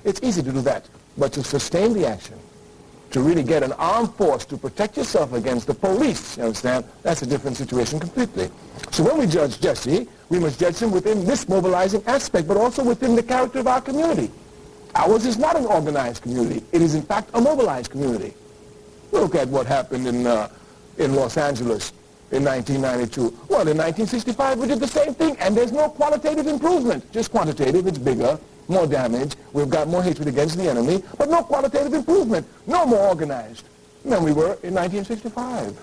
it's easy to do that. But to sustain the action, to really get an armed force to protect yourself against the police, you understand, that's a different situation completely. So when we judge Jesse, we must judge him within this mobilizing aspect, but also within the character of our community. Ours is not an organized community. It is, in fact, a mobilized community. Look at what happened in Los Angeles in 1992. Well, in 1965, we did the same thing, and there's no qualitative improvement. Just quantitative. It's bigger, more damage. We've got more hatred against the enemy, but no qualitative improvement. No more organized than we were in 1965.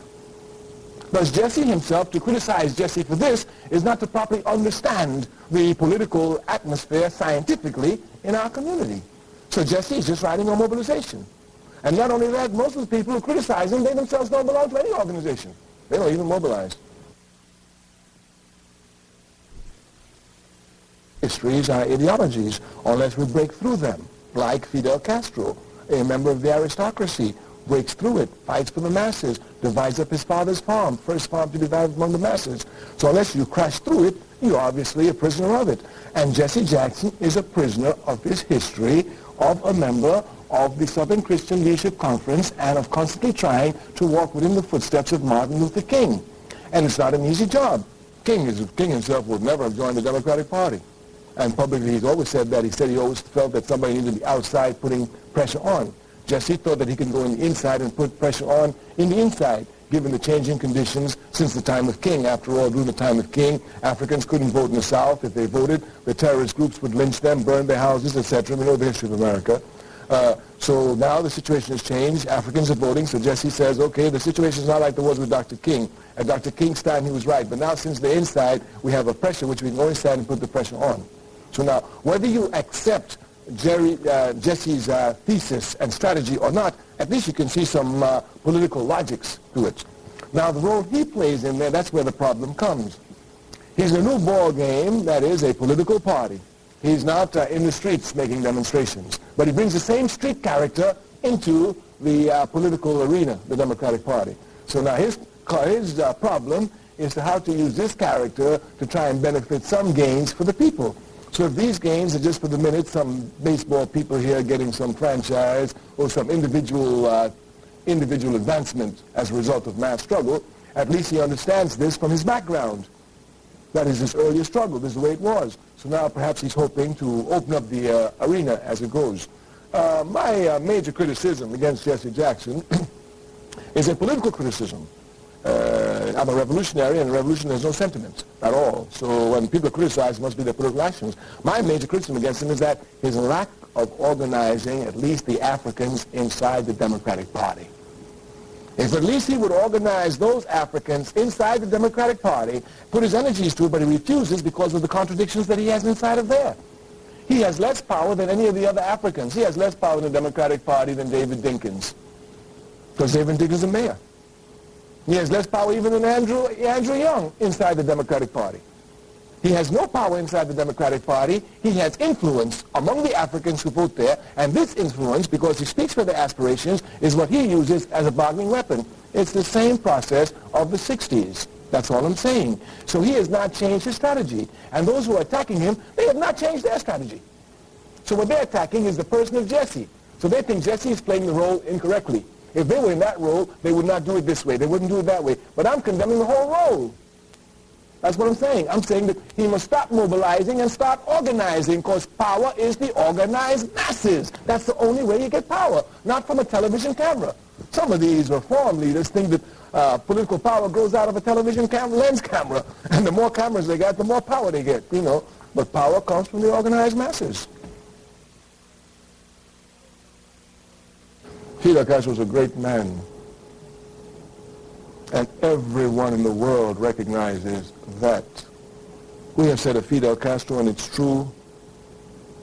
Thus, Jesse himself, to criticize Jesse for this, is not to properly understand the political atmosphere scientifically in our community. So Jesse is just writing on mobilization. And not only that, most of the people who criticize him, they themselves don't belong to any organization. They don't even mobilize. Histories are ideologies unless we break through them, like Fidel Castro, a member of the aristocracy, breaks through it, fights for the masses, divides up his father's farm, first farm to be divided among the masses. So unless you crash through it, you're obviously a prisoner of it. And Jesse Jackson is a prisoner of his history, of a member of the Southern Christian Leadership Conference, and of constantly trying to walk within the footsteps of Martin Luther King. And it's not an easy job. King himself would never have joined the Democratic Party. And publicly he's always said that. He said he always felt that somebody needed to be outside putting pressure on. Jesse thought that he could go in the inside and put pressure on in the inside, given the changing conditions since the time of King. After all, during the time of King, Africans couldn't vote in the South. If they voted, the terrorist groups would lynch them, burn their houses, etc. We know the history of America. So now the situation has changed. Africans are voting, so Jesse says, okay, the situation is not like it was with Dr. King. At Dr. King's time, he was right. But now, since they're inside, we have a pressure which we can go inside and put the pressure on. So now, whether you accept Jesse's thesis and strategy or not, at least you can see some political logics to it. Now, the role he plays in there, that's where the problem comes. He's a new ball game that is a political party. He's not in the streets making demonstrations, but he brings the same street character into the political arena, the Democratic Party. So now his problem is to how to use this character to try and benefit some gains for the people. So if these gains are just for the minute, some baseball people here getting some franchise or some individual advancement as a result of mass struggle, at least he understands this from his background. That is his earlier struggle. This is the way it was. So now perhaps he's hoping to open up the arena as it goes. My major criticism against Jesse Jackson is a political criticism. I'm a revolutionary, and a revolution has no sentiment at all. So when people criticize, it must be their political actions. My major criticism against him is that his lack of organizing at least the Africans inside the Democratic Party. If at least he would organize those Africans inside the Democratic Party, put his energies to it, but he refuses because of the contradictions that he has inside of there. He has less power than any of the other Africans. He has less power in the Democratic Party than David Dinkins, because David Dinkins is a mayor. He has less power even than Andrew Young inside the Democratic Party. He has no power inside the Democratic Party. He has influence among the Africans who vote there, and this influence, because he speaks for their aspirations, is what he uses as a bargaining weapon. It's the same process of the 60s. That's all I'm saying. So he has not changed his strategy. And those who are attacking him, they have not changed their strategy. So what they're attacking is the person of Jesse. So they think Jesse is playing the role incorrectly. If they were in that role, they would not do it this way. They wouldn't do it that way. But I'm condemning the whole role. That's what I'm saying. I'm saying that he must stop mobilizing and start organizing, because power is the organized masses. That's the only way you get power, not from a television camera. Some of these reform leaders think that political power grows out of a television lens camera. And the more cameras they got, the more power they get, you know. But power comes from the organized masses. Fidel Castro was a great man, and everyone in the world recognizes that. We have said of Fidel Castro, and it's true,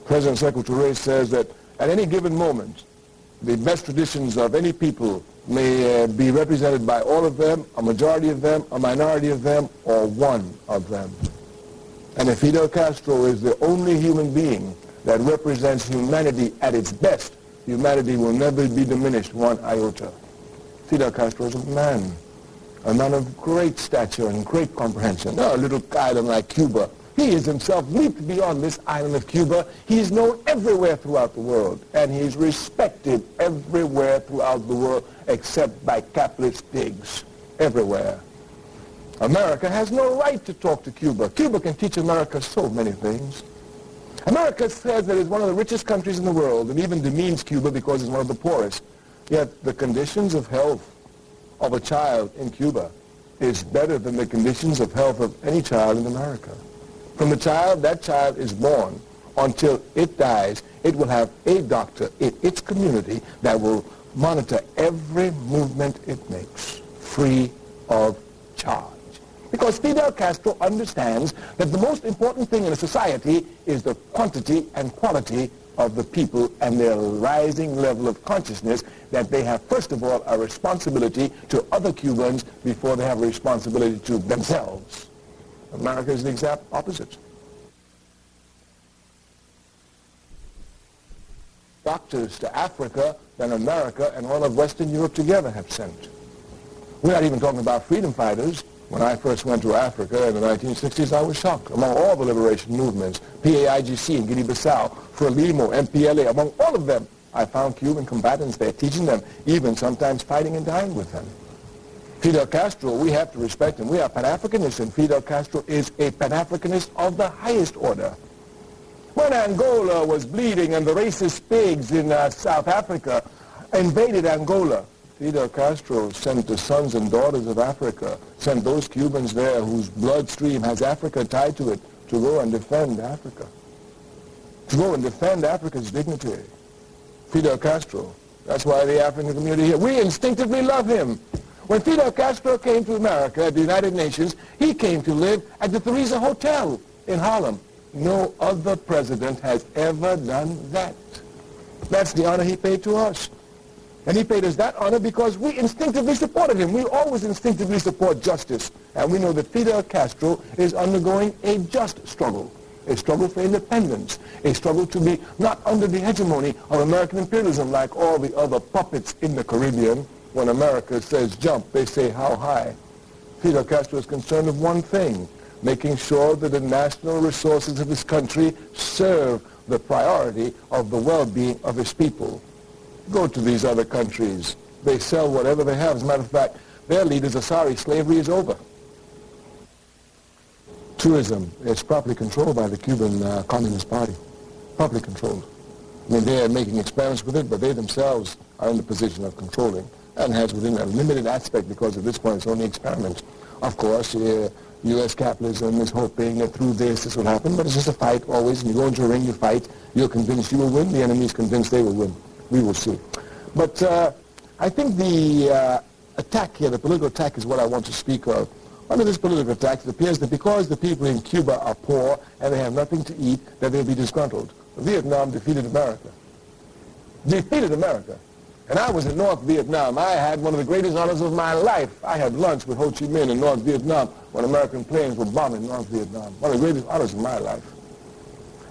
President Secretary says that at any given moment, the best traditions of any people may be represented by all of them, a majority of them, a minority of them, or one of them. And if Fidel Castro is the only human being that represents humanity at its best, humanity will never be diminished one iota. Fidel Castro is a man of great stature and great comprehension. No, a little island like Cuba He is himself leaped beyond this island of Cuba. He is known everywhere throughout the world, and he is respected everywhere throughout the world except by capitalist pigs, everywhere. America has no right to talk to Cuba. Cuba can teach America so many things. America says that it's one of the richest countries in the world and even demeans Cuba because it's one of the poorest. Yet the conditions of health of a child in Cuba is better than the conditions of health of any child in America. From the child that child is born until it dies, it will have a doctor in its community that will monitor every movement it makes, free of charge. Because Fidel Castro understands that the most important thing in a society is the quantity and quality of the people and their rising level of consciousness that they have, first of all, a responsibility to other Cubans before they have a responsibility to themselves. America is the exact opposite. Doctors to Africa than America and all of Western Europe together have sent. We're not even talking about freedom fighters. When I first went to Africa in the 1960s, I was shocked. Among all the liberation movements, PAIGC in Guinea-Bissau, Frelimo, MPLA, among all of them, I found Cuban combatants there, teaching them, even sometimes fighting and dying with them. Fidel Castro, we have to respect him. We are Pan-Africanists, and Fidel Castro is a Pan-Africanist of the highest order. When Angola was bleeding and the racist pigs in South Africa invaded Angola, Fidel Castro sent the sons and daughters of Africa, sent those Cubans there whose bloodstream has Africa tied to it, to go and defend Africa, to go and defend Africa's dignity. Fidel Castro, that's why the African community here, we instinctively love him. When Fidel Castro came to America at the United Nations, he came to live at the Theresa Hotel in Harlem. No other president has ever done that. That's the honor he paid to us. And he paid us that honor because we instinctively supported him. We always instinctively support justice. And we know that Fidel Castro is undergoing a just struggle, a struggle for independence, a struggle to be not under the hegemony of American imperialism like all the other puppets in the Caribbean. When America says jump, they say how high. Fidel Castro is concerned with one thing, making sure that the national resources of his country serve the priority of the well-being of his people. Go to these other countries. They sell whatever they have. As a matter of fact, their leaders are sorry slavery is over. Tourism is properly controlled by the Cuban Communist Party. Properly controlled. I mean, they're making experiments with it, but they themselves are in the position of controlling. And has within a limited aspect, because at this point it's only experiments. Of course, U.S. capitalism is hoping that through this will happen, but it's just a fight always. And you go into a ring, you fight. You're convinced you will win. The enemy is convinced they will win. We will see. But I think the attack here, the political attack, is what I want to speak of. Under this political attack, it appears that because the people in Cuba are poor and they have nothing to eat, that they'll be disgruntled. Vietnam defeated America. Defeated America. And I was in North Vietnam. I had one of the greatest honors of my life. I had lunch with Ho Chi Minh in North Vietnam when American planes were bombing North Vietnam. One of the greatest honors of my life.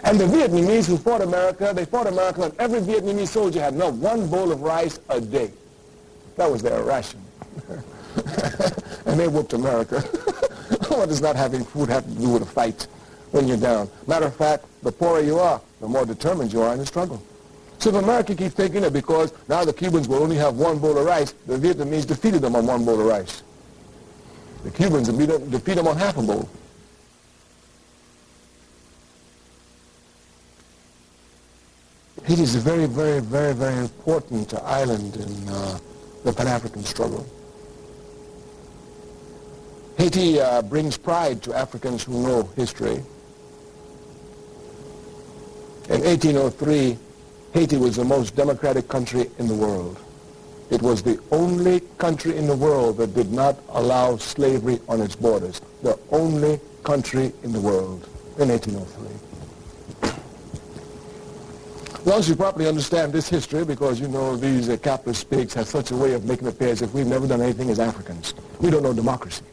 And the Vietnamese who fought America, they fought America, and every Vietnamese soldier had enough one bowl of rice a day. That was their ration. And they whooped America. What does not having food have to do with a fight when you're down? Matter of fact, the poorer you are, the more determined you are in the struggle. So if America keeps thinking that because now the Cubans will only have one bowl of rice, the Vietnamese defeated them on one bowl of rice. The Cubans defeat them on half a bowl. Haiti is a very, very, very, very important island in the Pan-African struggle. Haiti brings pride to Africans who know history. In 1803, Haiti was the most democratic country in the world. It was the only country in the world that did not allow slavery on its borders. The only country in the world in 1803. Well, you probably understand this history because you know these capitalist pigs have such a way of making it appear as if we've never done anything as Africans. We don't know democracy.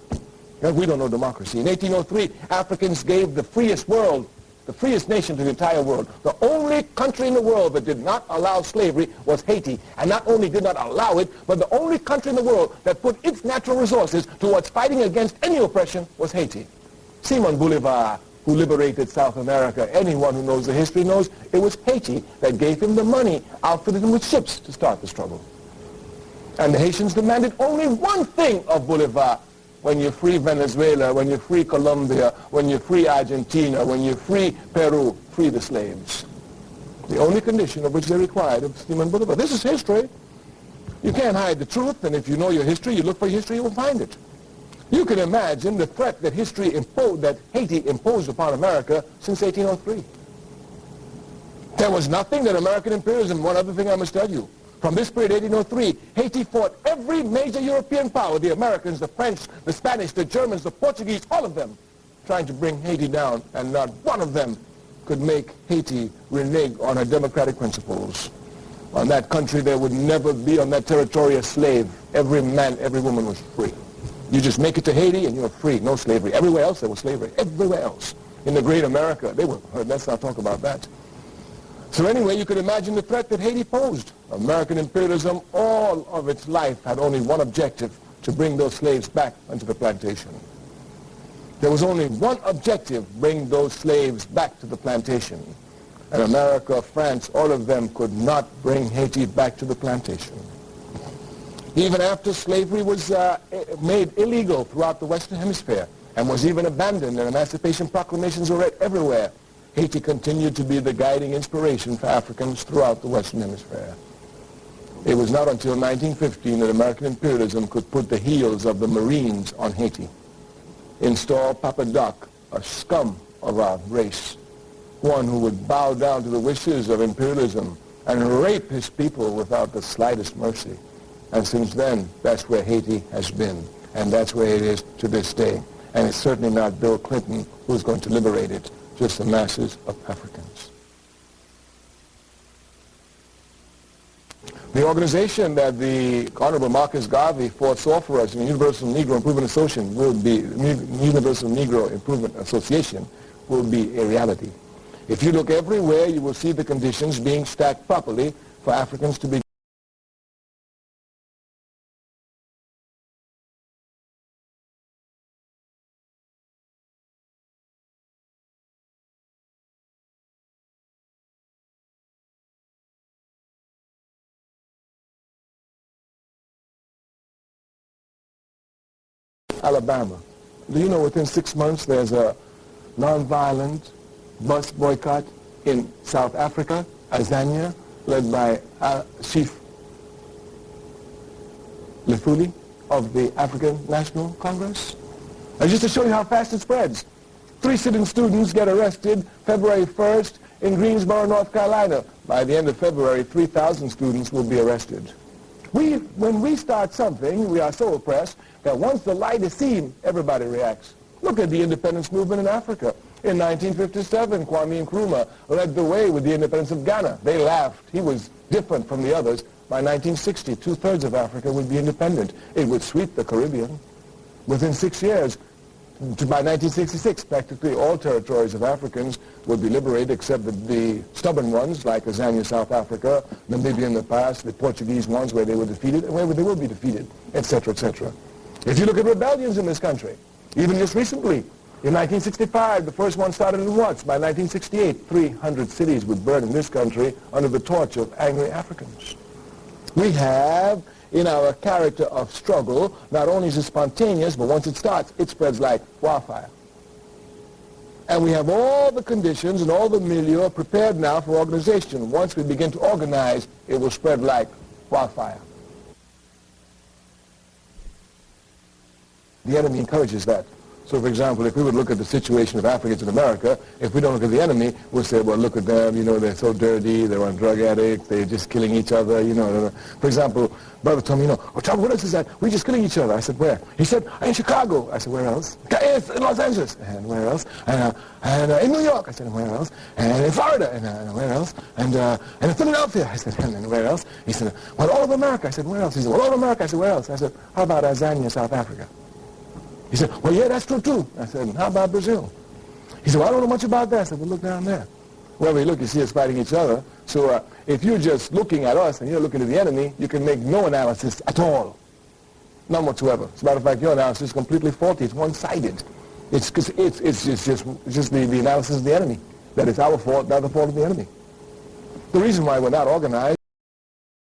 We don't know democracy. In 1803, Africans gave the freest world, the freest nation to the entire world. The only country in the world that did not allow slavery was Haiti. And not only did not allow it, but the only country in the world that put its natural resources towards fighting against any oppression was Haiti. Simon Bolivar who liberated South America. Anyone who knows the history knows it was Haiti that gave him the money, outfitted him with ships to start the struggle. And the Haitians demanded only one thing of Bolivar: when you free Venezuela, when you free Colombia, when you free Argentina, when you free Peru, free the slaves. The only condition of which they required of Simon Bolivar. This is history. You can't hide the truth, and if you know your history, you look for history, you will find it. You can imagine the threat that that Haiti imposed upon America since 1803. There was nothing that American imperialism. One other thing I must tell you. From this period, 1803, Haiti fought every major European power, the Americans, the French, the Spanish, the Germans, the Portuguese, all of them, trying to bring Haiti down, and not one of them could make Haiti renege on her democratic principles. On that country, there would never be on that territory a slave. Every man, every woman was free. You just make it to Haiti and you're free, no slavery. Everywhere else there was slavery, everywhere else. In the great America, they were, let's not talk about that. So anyway, you could imagine the threat that Haiti posed. American imperialism, all of its life, had only one objective: to bring those slaves back onto the plantation. There was only one objective: bring those slaves back to the plantation. And America, France, all of them could not bring Haiti back to the plantation. Even after slavery was made illegal throughout the Western Hemisphere and was even abandoned and emancipation proclamations were read everywhere, Haiti continued to be the guiding inspiration for Africans throughout the Western Hemisphere. It was not until 1915 that American imperialism could put the heels of the Marines on Haiti, install Papa Doc, a scum of our race, one who would bow down to the wishes of imperialism and rape his people without the slightest mercy. And since then, that's where Haiti has been, and that's where it is to this day. And it's certainly not Bill Clinton who's going to liberate it, just the masses of Africans. The organization that the Honorable Marcus Garvey foresaw for us in the Universal Negro Improvement Association will be a reality. If you look everywhere, you will see the conditions being stacked properly for Africans to be Alabama. Do you know within 6 months there's a nonviolent bus boycott in South Africa, Azania, led by Chief Lefuli of the African National Congress? And just to show you how fast it spreads, 3 sitting students get arrested February 1st in Greensboro, North Carolina. By the end of February, 3,000 students will be arrested. When we start something, we are so oppressed that once the light is seen, everybody reacts. Look at the independence movement in Africa. In 1957, Kwame Nkrumah led the way with the independence of Ghana. They laughed. He was different from the others. By 1960, 2/3 of Africa would be independent. It would sweep the Caribbean. Within 6 years, by 1966, practically all territories of Africans would be liberated except the stubborn ones like Azania, South Africa, Namibia in the past, the Portuguese ones where they were defeated, and where they will be defeated, etc., etc. If you look at rebellions in this country, even just recently, in 1965, the first one started in Watts. By 1968, 300 cities would burn in this country under the torch of angry Africans. We have, in our character of struggle, not only is it spontaneous, but once it starts, it spreads like wildfire. And we have all the conditions and all the milieu prepared now for organization. Once we begin to organize, it will spread like wildfire. The enemy encourages that. So, for example, if we would look at the situation of Africans in America, if we don't look at the enemy, we'll say, well, look at them, you know, they're so dirty, they're on drug addicts, they're just killing each other, you know. For example, brother told me, oh, Tom, what else is that? We're just killing each other. I said, where? He said, in Chicago. I said, where else? In Los Angeles. And where else? And in New York. I said, and where else? And in Florida. And where else? And in Philadelphia. I said, and where else? He said, well, all of America. I said, where else? He said, well, all of America. I said, where else? I said, how about Azania, South Africa? He said, well, yeah, that's true, too. I said, how about Brazil? He said, well, I don't know much about that. I said, well, look down there. Wherever you look, you see us fighting each other. So if you're just looking at us and you're looking at the enemy, you can make no analysis at all. None whatsoever. As a matter of fact, your analysis is completely faulty. It's one-sided. It's just the analysis of the enemy. That it's our fault, not the fault of the enemy. The reason why we're not organized